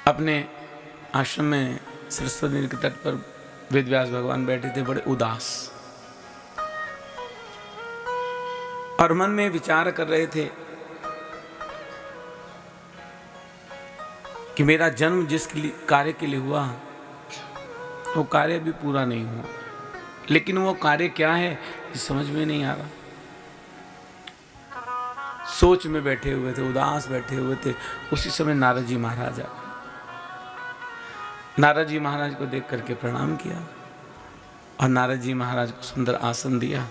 अपने आश्रम में सरस्वती नदी के तट पर वेदव्यास भगवान बैठे थे, बड़े उदास, और मन में विचार कर रहे थे कि मेरा जन्म जिस कार्य के लिए हुआ वो कार्य भी पूरा नहीं हुआ, लेकिन वो कार्य क्या है ये समझ में नहीं आ रहा। सोच में बैठे हुए थे, उदास बैठे हुए थे। उसी समय नारद जी महाराज आ गए। नारद जी महाराज को देख करके प्रणाम किया और नारद जी महाराज को सुंदर आसन दिया।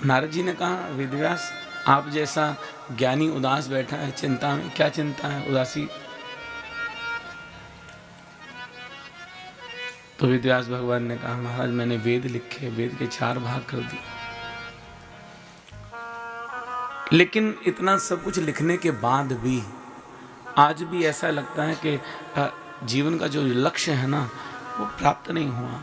नारद जी ने कहा, वेदव्यास आप जैसा ज्ञानी उदास बैठा है, चिंता में, क्या चिंता है, उदासी? तो वेदव्यास भगवान ने कहा, महाराज मैंने वेद लिखे, वेद के 4 भाग कर दिए, लेकिन इतना सब कुछ लिखने के बाद भी आज भी ऐसा लगता है कि जीवन का जो लक्ष्य है ना वो प्राप्त नहीं हुआ।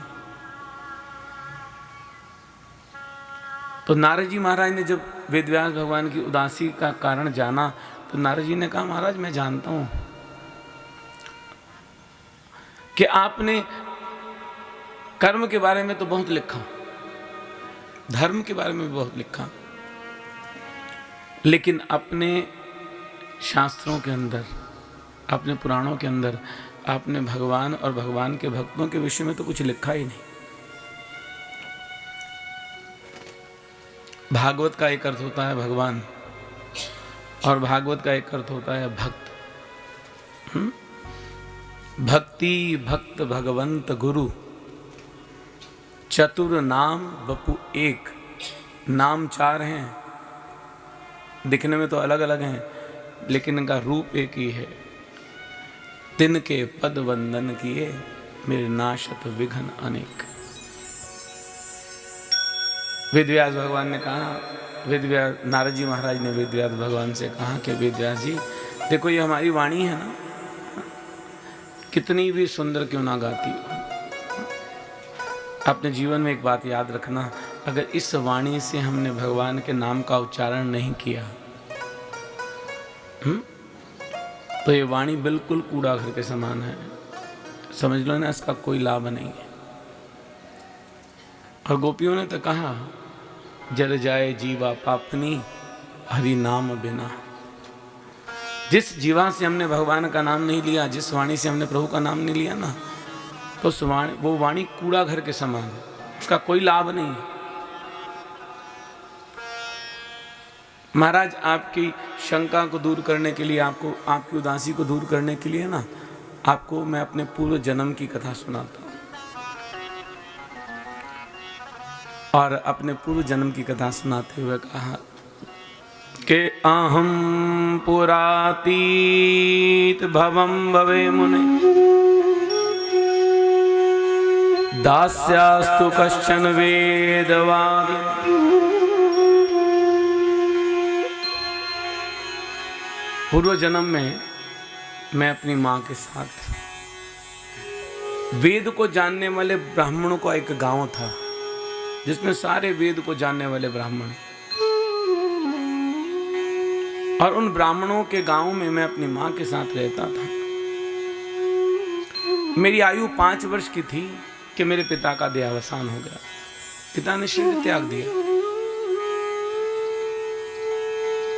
तो नारद जी महाराज ने जब वेदव्यास भगवान की उदासी का कारण जाना तो नारद जी ने कहा, महाराज मैं जानता हूं कि आपने कर्म के बारे में तो बहुत लिखा, धर्म के बारे में भी बहुत लिखा, लेकिन अपने शास्त्रों के अंदर, अपने पुराणों के अंदर आपने भगवान और भगवान के भक्तों के विषय में तो कुछ लिखा ही नहीं। भागवत का एक अर्थ होता है भगवान और भागवत का एक अर्थ होता है भक्त। भक्ति भक्त भगवंत गुरु चतुर नाम बपु एक। नाम 4 हैं, दिखने में तो अलग अलग हैं, लेकिन इनका रूप एक ही है। तिनके पद वंदन किए, मेरे नाशत विघ्न अनेक। वेदव्यास भगवान ने कहा, नारद जी महाराज ने वेदव्यास भगवान से कहा कि वेदव्यास जी देखो, ये हमारी वाणी है ना, कितनी भी सुंदर क्यों ना गाती हो, अपने जीवन में एक बात याद रखना, अगर इस वाणी से हमने भगवान के नाम का उच्चारण नहीं किया तो ये वाणी बिल्कुल कूड़ा घर के समान है, समझ लो ना, इसका कोई लाभ नहीं है। और गोपियों ने तो कहा, जल जाए जीवा पापनी हरि नाम बिना। जिस जीवा से हमने भगवान का नाम नहीं लिया, जिस वाणी से हमने प्रभु का नाम नहीं लिया ना, तो वो वाणी कूड़ा घर के समान है, उसका कोई लाभ नहीं है। महाराज आपकी शंका को दूर करने के लिए, आपको आपकी उदासी को दूर करने के लिए ना, आपको मैं अपने पूर्व जन्म की कथा सुनाता हूँ। और अपने पूर्व जन्म की कथा सुनाते हुए कहा कि अहम पुरातीत भवम भवे मुने दास्यास्तु कश्चन वेदवाद। पूर्व जन्म में मैं अपनी मां के साथ, वेद को जानने वाले ब्राह्मणों का एक गांव था जिसमें सारे वेद को जानने वाले ब्राह्मण, और उन ब्राह्मणों के गांव में मैं अपनी मां के साथ रहता था। मेरी आयु 5 वर्ष की थी कि मेरे पिता का देहावसान हो गया, पिता ने शरीर त्याग दिया।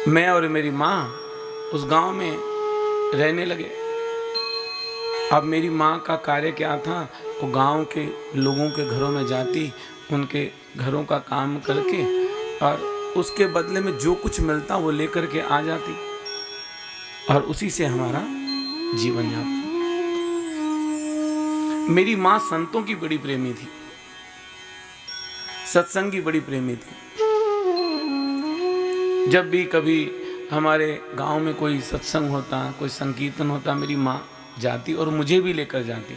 मैं और मेरी मां उस गांव में रहने लगे। अब मेरी मां का कार्य क्या था, वो गांव के लोगों के घरों में जाती, उनके घरों का काम करके और उसके बदले में जो कुछ मिलता वो लेकर के आ जाती, और उसी से हमारा जीवन यापन। मेरी मां संतों की बड़ी प्रेमी थी, सत्संग की बड़ी प्रेमी थी। जब भी कभी हमारे गांव में कोई सत्संग होता, कोई संकीर्तन होता, मेरी मां जाती और मुझे भी लेकर जाती।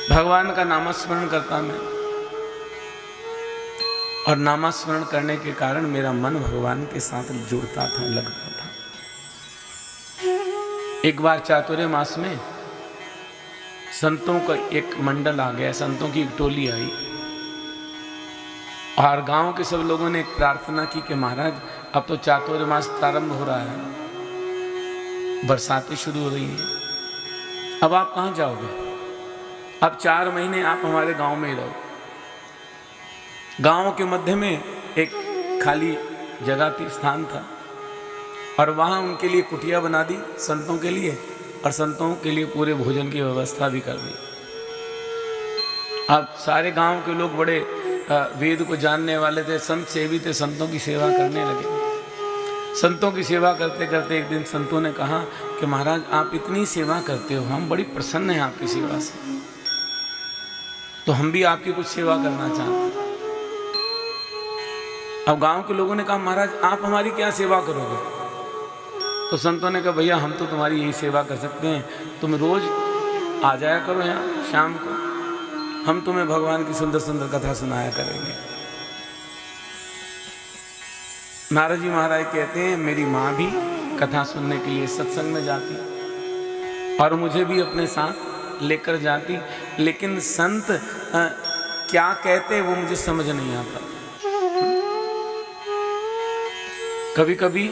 भगवान का नामस्मरण करता मैं, और नामस्मरण करने के कारण मेरा मन भगवान के साथ जुड़ता था, लगता था। एक बार चातुर्य मास में संतों का एक मंडल आ गया, संतों की एक टोली आई, और गांव के सब लोगों ने एक प्रार्थना की कि महाराज अब तो चातुर्य मास प्रारंभ हो रहा है, बरसातें शुरू हो रही हैं, अब आप कहाँ जाओगे? अब 4 महीने आप हमारे गांव में ही रहो। गांव के मध्य में एक खाली जगह थी, स्थान था, और वहाँ उनके लिए कुटिया बना दी संतों के लिए, और संतों के लिए पूरे भोजन की व्यवस्था भी कर दी। अब सारे गांव के लोग बड़े वेद को जानने वाले थे, संत सेवी थे, संतों की सेवा करने लगे। संतों की सेवा करते करते एक दिन संतों ने कहा कि महाराज आप इतनी सेवा करते हो, हम बड़ी प्रसन्न हैं आपकी सेवा से, तो हम भी आपकी कुछ सेवा करना चाहते हैं। अब गांव के लोगों ने कहा महाराज आप हमारी क्या सेवा करोगे? तो संतों ने कहा भैया हम तो तुम्हारी यही सेवा कर सकते हैं, तुम रोज आ जाया करो यहाँ शाम को, हम तुम्हें भगवान की सुंदर सुंदर कथा सुनाया करेंगे। नारद जी महाराज कहते हैं मेरी माँ भी कथा सुनने के लिए सत्संग में जाती और मुझे भी अपने साथ लेकर जाती, लेकिन संत क्या कहते वो मुझे समझ नहीं आता। कभी कभी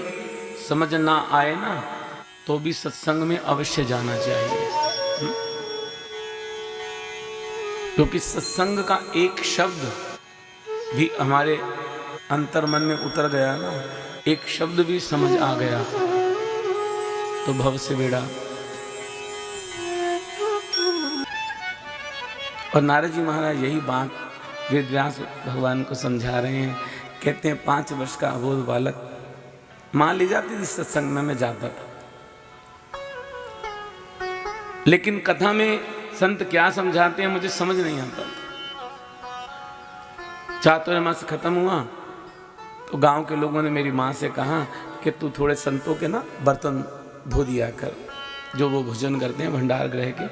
समझ ना आए ना तो भी सत्संग में अवश्य जाना चाहिए, क्योंकि सत्संग का एक शब्द भी हमारे अंतर मन में उतर गया ना, एक शब्द भी समझ आ गया तो भव से बेड़ा। और नारद जी महाराज यही बात वेदव्यास भगवान को समझा रहे हैं। कहते हैं 5 वर्ष का अबोध बालक मां ले जाती थी सत्संग में, मैं जाता था, लेकिन कथा में संत क्या समझाते हैं मुझे समझ नहीं आता। चातुर्मास खत्म हुआ तो गांव के लोगों ने मेरी माँ से कहा कि तू थोड़े संतों के ना बर्तन धो दिया कर, जो वो भोजन करते हैं भंडार गृह के।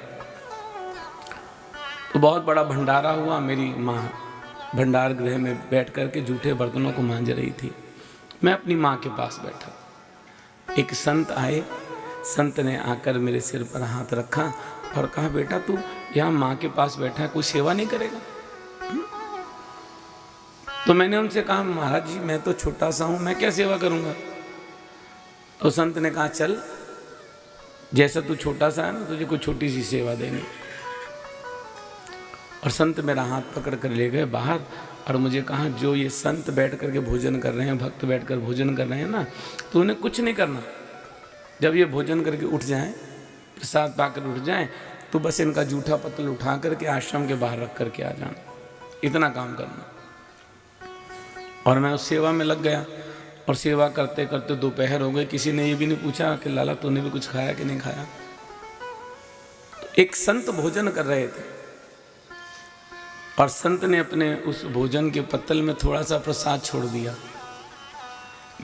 तो बहुत बड़ा भंडारा हुआ, मेरी माँ भंडार गृह में बैठ करके जूठे बर्तनों को मांज रही थी। मैं अपनी माँ के पास बैठा, एक संत आए, संत ने आकर मेरे सिर पर हाथ रखा और कहा बेटा तू यहाँ माँ के पास बैठा है, कोई सेवा नहीं करेगा? तो मैंने उनसे कहा महाराज जी मैं तो छोटा सा हूँ, मैं क्या सेवा करूँगा? तो संत ने कहा चल जैसा तू छोटा सा है ना तुझे कोई छोटी सी सेवा देंगे। और संत मेरा हाथ पकड़ कर ले गए बाहर और मुझे कहा जो ये संत बैठ करके भोजन कर रहे हैं, भक्त बैठ कर भोजन कर रहे हैं ना, तो उन्हें कुछ नहीं करना। जब ये भोजन करके उठ जाएं, प्रसाद पाकर उठ जाएं, तो बस इनका जूठा पत्तल उठा करके आश्रम के बाहर रख करके आ जाना, इतना काम करना। और मैं उस सेवा में लग गया और सेवा करते करते दोपहर हो गई। किसी ने ये भी नहीं पूछा कि लाला तूने भी कुछ खाया कि नहीं खाया। तो एक संत भोजन कर रहे थे और संत ने अपने उस भोजन के पत्तल में थोड़ा सा प्रसाद छोड़ दिया।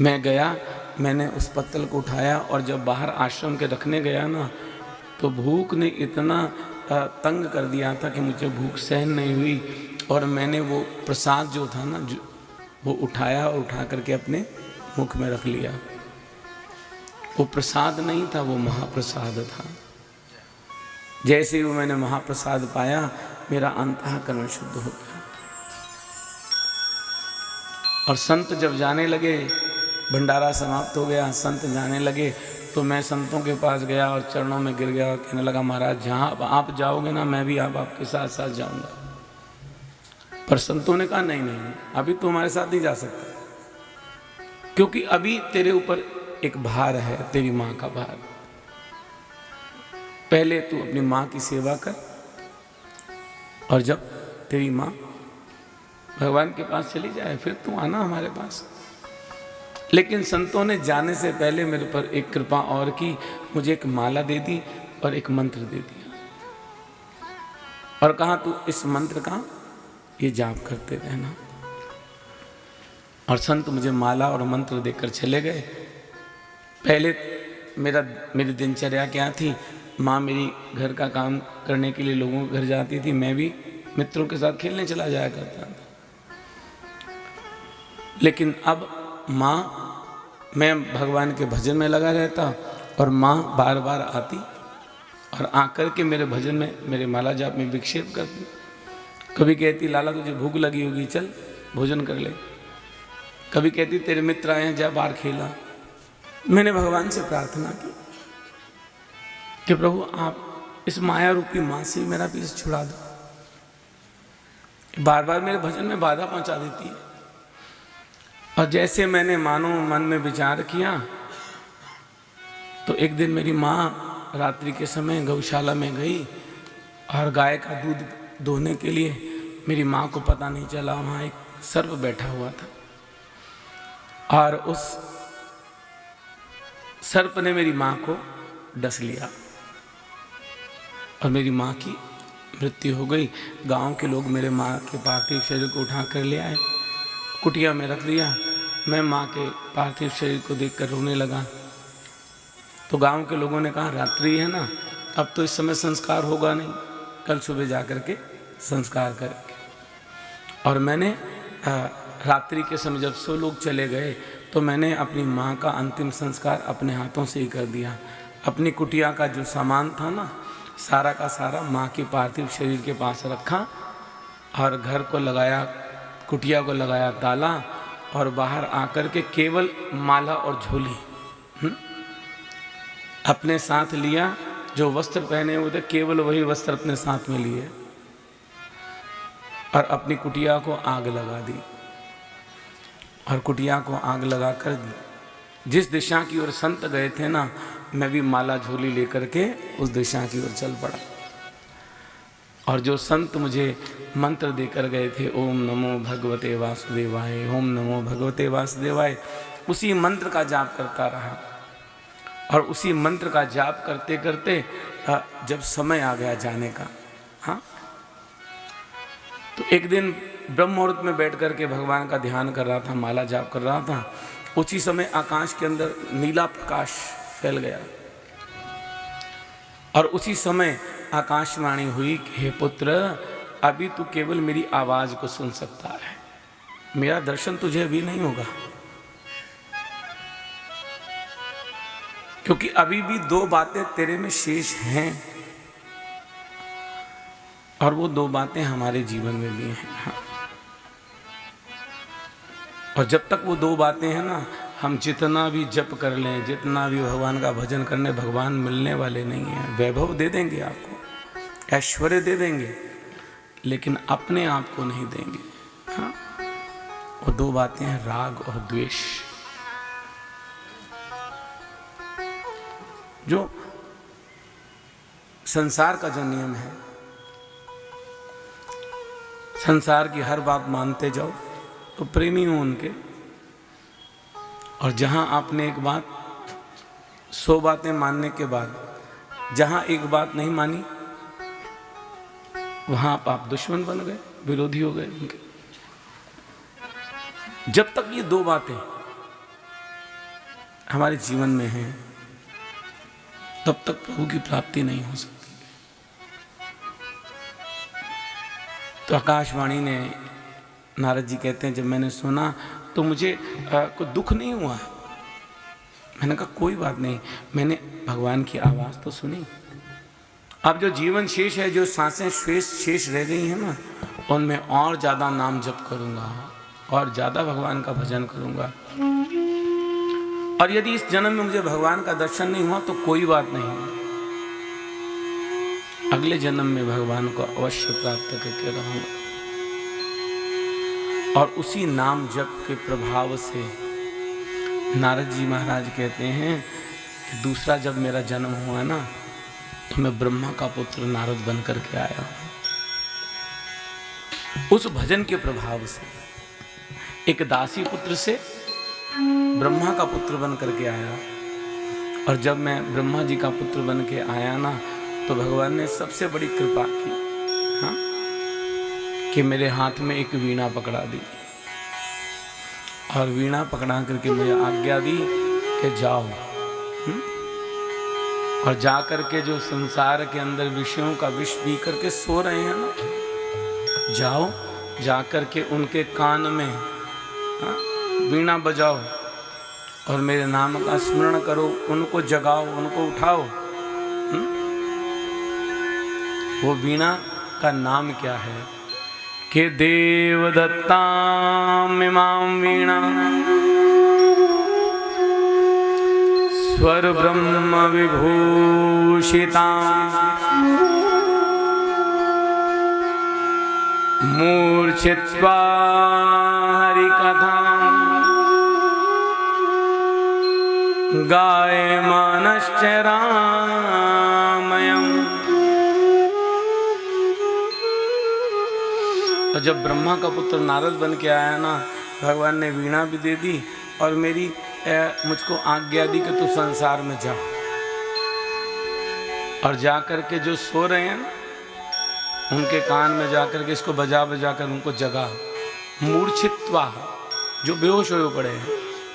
मैं गया, मैंने उस पत्तल को उठाया और जब बाहर आश्रम के रखने गया ना, तो भूख ने इतना तंग कर दिया था कि मुझे भूख सहन नहीं हुई और मैंने वो प्रसाद जो था ना वो उठाया और उठा करके अपने मुख में रख लिया। वो प्रसाद नहीं था, वो महाप्रसाद था। जैसे ही वो मैंने महाप्रसाद पाया मेरा अंतःकरण शुद्ध हो गया। और संत जब जाने लगे, भंडारा समाप्त हो गया, संत जाने लगे, तो मैं संतों के पास गया और चरणों में गिर गया और कहने लगा महाराज जहाँ आप जाओगे ना मैं भी आपके साथ साथ जाऊंगा। पर संतों ने कहा नहीं नहीं अभी तू हमारे साथ नहीं जा सकता, क्योंकि अभी तेरे ऊपर एक भार है, तेरी माँ का भार। पहले तू अपनी माँ की सेवा कर और जब तेरी माँ भगवान के पास चली जाए फिर तू आना हमारे पास। लेकिन संतों ने जाने से पहले मेरे पर एक कृपा और की, मुझे एक माला दे दी और एक मंत्र दे दिया और कहा तू इस मंत्र का ये जाप करते रहना। और संत मुझे माला और मंत्र देकर चले गए। पहले मेरी दिनचर्या क्या थी, माँ मेरी घर का काम करने के लिए लोगों के घर जाती थी, मैं भी मित्रों के साथ खेलने चला जाया करता था। लेकिन अब मैं भगवान के भजन में लगा रहता और माँ बार बार आती और आकर के मेरे भजन में, मेरे माला जाप में विक्षेप करती। कभी कहती लाला तुझे भूख लगी होगी चल भोजन कर ले, कभी कहती तेरे मित्र आए हैं जा बाहर खेला। मैंने भगवान से प्रार्थना की कि प्रभु आप इस माया रूपी माँ से मेरा पीस छुड़ा दो, बार बार मेरे भजन में बाधा पहुंचा देती है। और जैसे मैंने मानो मन में विचार किया, तो एक दिन मेरी माँ रात्रि के समय गौशाला में गई और गाय का दूध दोहने के लिए, मेरी माँ को पता नहीं चला वहाँ एक सर्प बैठा हुआ था और उस सर्प ने मेरी माँ को डस लिया और मेरी माँ की मृत्यु हो गई। गांव के लोग मेरे माँ के पार्थिव शरीर को उठा कर ले आए, कुटिया में रख दिया। मैं माँ के पार्थिव शरीर को देखकर रोने लगा। तो गांव के लोगों ने कहा रात्रि है ना, अब तो इस समय संस्कार होगा नहीं, कल सुबह जा कर के संस्कार करेंगे। और मैंने रात्रि के समय जब 100 लोग चले गए तो मैंने अपनी माँ का अंतिम संस्कार अपने हाथों से ही कर दिया। अपनी कुटिया का जो सामान था ना, सारा का सारा माँ के पार्थिव शरीर के पास रखा और घर को लगाया, कुटिया को लगाया ताला और बाहर आकर के केवल माला और झोली अपने साथ लिया। जो वस्त्र पहने हुए थे केवल वही वस्त्र अपने साथ में लिए और अपनी कुटिया को आग लगा दी। और कुटिया को आग लगाकर जिस दिशा की ओर संत गए थे ना, मैं भी माला झोली लेकर के उस दिशा की ओर चल पड़ा। और जो संत मुझे मंत्र देकर गए थे, ओम नमो भगवते वासुदेवाय, ओम नमो भगवते वासुदेवाय, उसी मंत्र का जाप करता रहा। और उसी मंत्र का जाप करते करते जब समय आ गया जाने का, हाँ, तो एक दिन ब्रह्म मुहूर्त में बैठ करके भगवान का ध्यान कर रहा था, माला जाप कर रहा था। उसी समय आकाश के अंदर नीला प्रकाश फैल गया और उसी समय आकाशवाणी हुई कि हे पुत्र, अभी तू केवल मेरी आवाज को सुन सकता है, मेरा दर्शन तुझे अभी नहीं होगा, क्योंकि अभी भी 2 बातें तेरे में शेष हैं और वो 2 बातें हमारे जीवन में भी हैं। हाँ। और जब तक वो 2 बातें हैं ना, हम जितना भी जप कर लें, जितना भी भगवान का भजन करने, भगवान मिलने वाले नहीं हैं। वैभव दे देंगे आपको, ऐश्वर्य दे देंगे, लेकिन अपने आप को नहीं देंगे। हाँ, वो 2 बातें हैं, राग और द्वेष। जो संसार का जो नियम है, संसार की हर बात मानते जाओ तो प्रेमी हो उनके, और जहां आपने एक बात 100 बातें मानने के बाद जहां एक बात नहीं मानी, वहां आप दुश्मन बन गए, विरोधी हो गए उनके। जब तक ये 2 बातें हमारे जीवन में हैं, तब तक प्रभु की प्राप्ति नहीं हो सकती। तो आकाशवाणी ने, नारद जी कहते हैं, जब मैंने सुना तो मुझे कोई दुख नहीं हुआ। मैंने कहा कोई बात नहीं, मैंने भगवान की आवाज़ तो सुनी। अब जो जीवन शेष है, जो सांसें शेष रह गई हैं ना, उनमें और ज़्यादा नाम जप करूँगा और ज़्यादा भगवान का भजन करूँगा। और यदि इस जन्म में मुझे भगवान का दर्शन नहीं हुआ तो कोई बात नहीं, अगले जन्म में भगवान को अवश्य प्राप्त करके रहूँगा। और उसी नाम जप के प्रभाव से नारद जी महाराज कहते हैं कि दूसरा जब मेरा जन्म हुआ ना, तो मैं ब्रह्मा का पुत्र नारद बन करके आया। उस भजन के प्रभाव से एक दासी पुत्र से ब्रह्मा का पुत्र बन करके आया। और जब मैं ब्रह्मा जी का पुत्र बन के आया ना, तो भगवान ने सबसे बड़ी कृपा की, हाँ, कि मेरे हाथ में एक वीणा पकड़ा दी और वीणा पकड़ा करके मुझे आज्ञा दी कि जाओ, और जा करके जो संसार के अंदर विषयों का विष पी करके सो रहे हैं ना, जाओ, जा करके उनके कान में, हाँ, वीणा बजाओ और मेरे नाम का स्मरण करो, उनको जगाओ, उनको उठाओ। वो वीणा का नाम क्या है कि देवदत्तां इमां वीणा स्वर ब्रह्म विभूषिता मूर्छित्वा हरिकथा गायमानश्च रामयम्। और जब ब्रह्मा का पुत्र नारद बन के आया ना, भगवान ने वीणा भी दे दी और मेरी मुझको आज्ञा दी कि तू संसार में जा, और जा करके जो सो रहे हैं ना उनके कान में जा करके इसको बजा बजा कर उनको जगा। मूर्छित्वा, जो बेहोश हुए पड़े हैं,